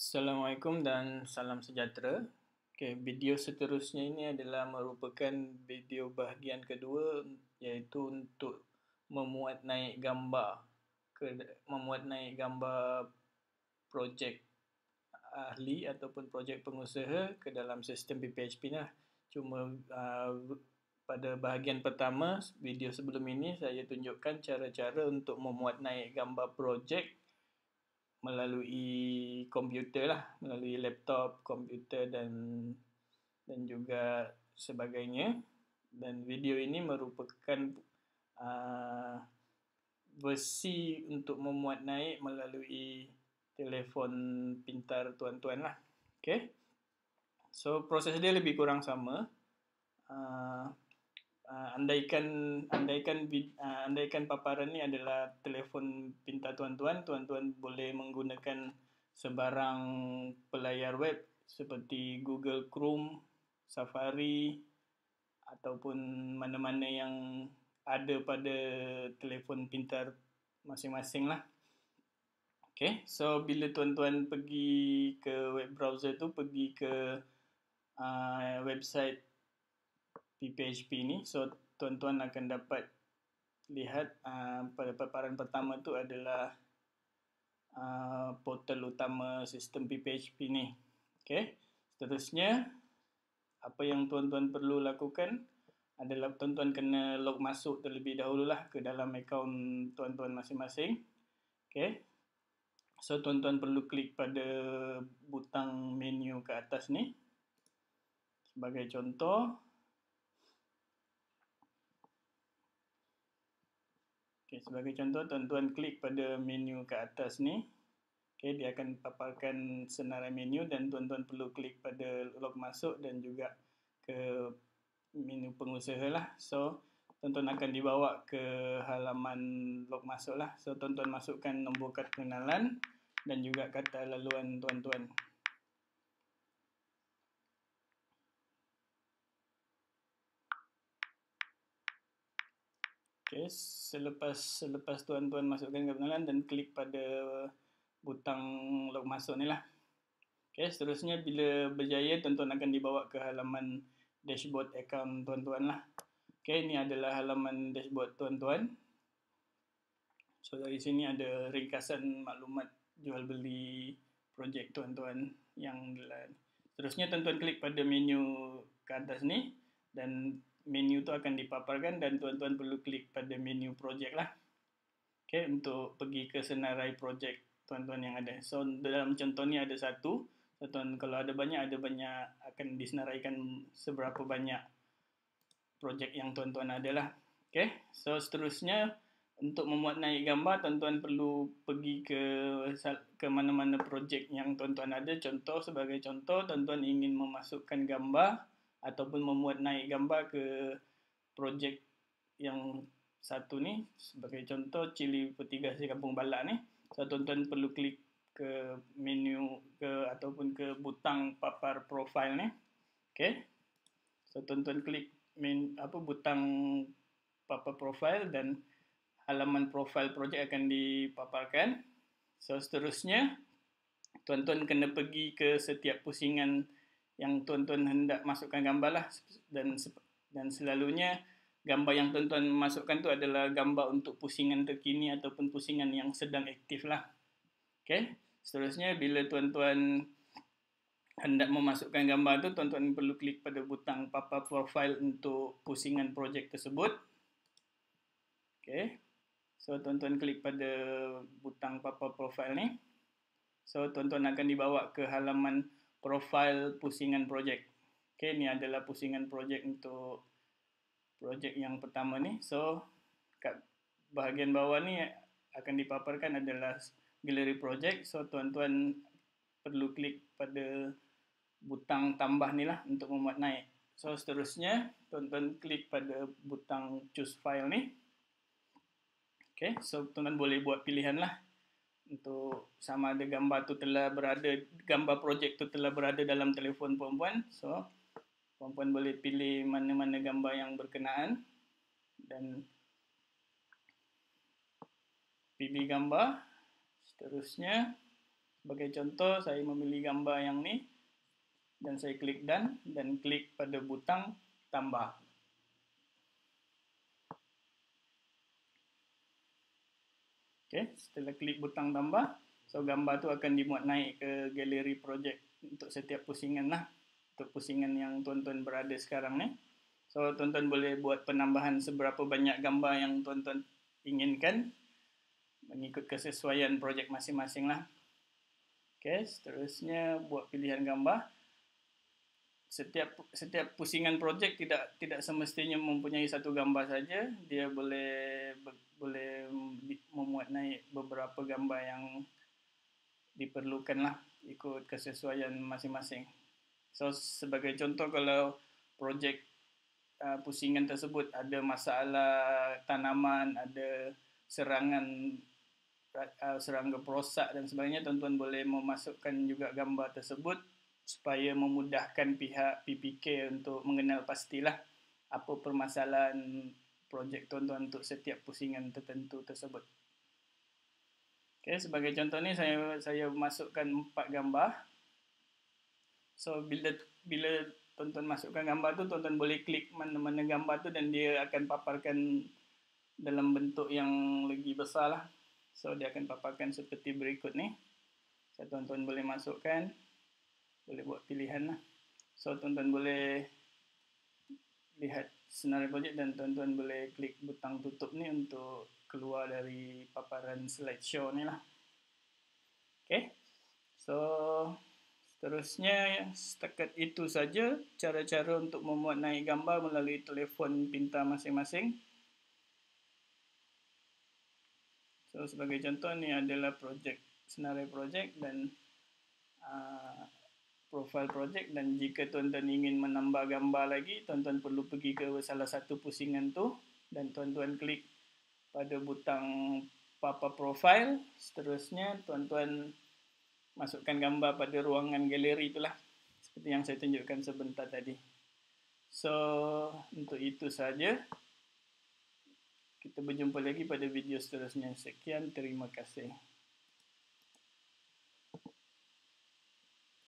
Assalamualaikum dan salam sejahtera. Okay, video seterusnya ini adalah merupakan video bahagian kedua, iaitu untuk memuat naik gambar projek ahli ataupun projek pengusaha ke dalam sistem PPHP lah. Cuma pada bahagian pertama video sebelum ini saya tunjukkan cara-cara untuk memuat naik gambar projek melalui komputer lah, melalui laptop, komputer dan juga sebagainya. Dan video ini merupakan versi untuk memuat naik melalui telefon pintar tuan-tuan lah. Okay. So proses dia lebih kurang sama. Andaikan paparan ni adalah telefon pintar tuan-tuan, tuan-tuan boleh menggunakan sebarang pelayar web seperti Google Chrome, Safari ataupun mana-mana yang ada pada telefon pintar masing-masing lah. Okay, so bila tuan-tuan pergi ke web browser tu, pergi ke website PPHP ni, so tuan-tuan akan dapat lihat pada paparan pertama tu adalah portal utama sistem PPHP ni. Okay, seterusnya apa yang tuan-tuan perlu lakukan adalah tuan-tuan kena log masuk terlebih dahululah ke dalam akaun tuan-tuan masing-masing. Okay, so tuan-tuan perlu klik pada butang menu ke atas ni. Sebagai contoh, tuan-tuan klik pada menu ke atas ni. Okay, dia akan paparkan senarai menu dan tuan-tuan perlu klik pada log masuk dan juga ke menu pengusaha lah. So, tuan-tuan akan dibawa ke halaman log masuk lah. So, tuan-tuan masukkan nombor kad pengenalan dan juga kata laluan tuan-tuan. Okay, selepas tuan-tuan masukkan kad pengenalan dan klik pada butang log masuk ni lah. Okay, seterusnya bila berjaya, tuan-tuan akan dibawa ke halaman dashboard account tuan-tuan lah. Okay, ini adalah halaman dashboard tuan-tuan. So, dari sini ada ringkasan maklumat jual beli projek tuan-tuan yang seterusnya tuan-tuan klik pada menu ke atas ni dan menu tu akan dipaparkan dan tuan-tuan perlu klik pada menu projek lah. Okay, untuk pergi ke senarai projek tuan-tuan yang ada. So, dalam contoh ni ada satu. Tuan, kalau ada banyak akan disenaraikan seberapa banyak projek yang tuan-tuan ada lah. Okay, so seterusnya untuk memuat naik gambar, tuan-tuan perlu pergi ke mana-mana projek yang tuan-tuan ada. Sebagai contoh, tuan-tuan ingin memasukkan gambar ataupun memuat naik gambar ke projek yang satu ni. Sebagai contoh, Cili Petigasi Kampung Balak ni. So, tuan-tuan perlu klik ke menu ataupun ke butang papar profile ni. Okay. So, tuan-tuan klik butang papar profile dan halaman profile projek akan dipaparkan. So, seterusnya tuan-tuan kena pergi ke setiap pusingan yang tuan-tuan hendak masukkan gambar lah, dan selalunya gambar yang tuan-tuan masukkan tu adalah gambar untuk pusingan terkini ataupun pusingan yang sedang aktif lah. Okay. Seterusnya bila tuan-tuan hendak memasukkan gambar tu, tuan-tuan perlu klik pada butang papar profile untuk pusingan projek tersebut. Okay. So, tuan-tuan klik pada butang papar profile ni. So, tuan-tuan akan dibawa ke halaman profil pusingan projek. Okay, ni adalah pusingan projek untuk projek yang pertama ni. So, kat bahagian bawah ni akan dipaparkan adalah galeri projek. So, tuan-tuan perlu klik pada butang tambah ni lah untuk memuat naik. So, seterusnya tuan-tuan klik pada butang choose file ni. Okay, so tuan-tuan boleh buat pilihan lah untuk sama ada gambar projek tu telah berada dalam telefon puan-puan. So, puan-puan boleh pilih mana-mana gambar yang berkenaan dan pilih gambar. Seterusnya Sebagai contoh, saya memilih gambar yang ni dan saya klik done dan klik pada butang tambah. Okay, setelah klik butang tambah, so gambar tu akan dimuat naik ke galeri projek untuk setiap pusingan lah. Untuk pusingan yang tuan-tuan berada sekarang ni. So tuan-tuan boleh buat penambahan seberapa banyak gambar yang tuan-tuan inginkan mengikut kesesuaian projek masing-masing lah. Okay, seterusnya buat pilihan gambar. Setiap pusingan projek tidak semestinya mempunyai satu gambar saja. Dia boleh memuat naik beberapa gambar yang diperlukan lah ikut kesesuaian masing-masing. So sebagai contoh, kalau projek pusingan tersebut ada masalah tanaman, ada serangga perosak dan sebagainya, tuan-tuan boleh memasukkan juga gambar tersebut supaya memudahkan pihak PPK untuk mengenal pastilah apa permasalahan projek tuan-tuan untuk setiap pusingan tertentu tersebut. Okay, sebagai contoh ni saya masukkan 4 gambar. So bila tuan-tuan masukkan gambar tu, tuan-tuan boleh klik mana-mana gambar tu dan dia akan paparkan dalam bentuk yang lagi besar lah. So dia akan paparkan seperti berikut ni. So tuan-tuan boleh masukkan, boleh buat pilihan lah. So tuan-tuan boleh lihat senarai projek dan tuan-tuan boleh klik butang tutup ni untuk keluar dari paparan slideshow ni lah. Okay, so seterusnya setakat itu saja cara-cara untuk memuat naik gambar melalui telefon pintar masing-masing. So sebagai contoh ni adalah projek, senarai projek dan profil projek, dan jika tuan-tuan ingin menambah gambar lagi, tuan-tuan perlu pergi ke salah satu pusingan tu dan tuan-tuan klik pada butang papa profil. Seterusnya tuan-tuan masukkan gambar pada ruangan galeri itulah, seperti yang saya tunjukkan sebentar tadi. So untuk itu saja. Kita berjumpa lagi pada video seterusnya. Sekian, terima kasih.